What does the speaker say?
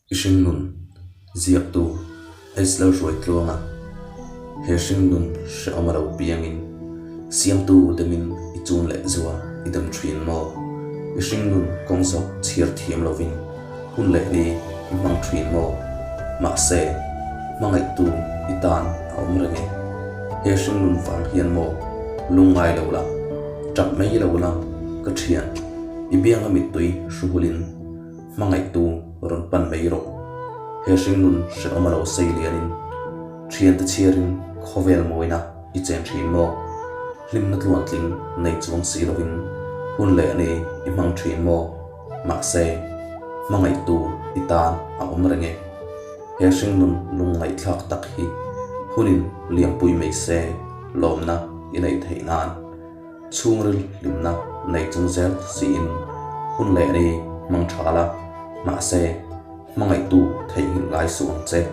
Ishing nun ziak tu aislo ruai tluanga he shing nun she amaro piangin siam tu demin ichun le zuwa idam thin mo ishing nun kongso chir thiam lovin hun le ni imang thin mo ma se mangai tu itan omrenge he shing nun fang hian mo lungai lola chak mai lola ka thian ibiang amit tui shuhulin mangai tu ron pan mai ro he shing nun she amaro seilianin thian ta chiarin khovel moina I chen thin mo lim na tluan tling nei chuang si lovin hun le ni imang thin mo ma se mangai tu itan a omrenge he shing nun lungai thak tak hi hunin liam pui mai se lomna inei theinan chungril limna nei chung zel si in hun le ni mang thala ma se mangai tu thei lai suang che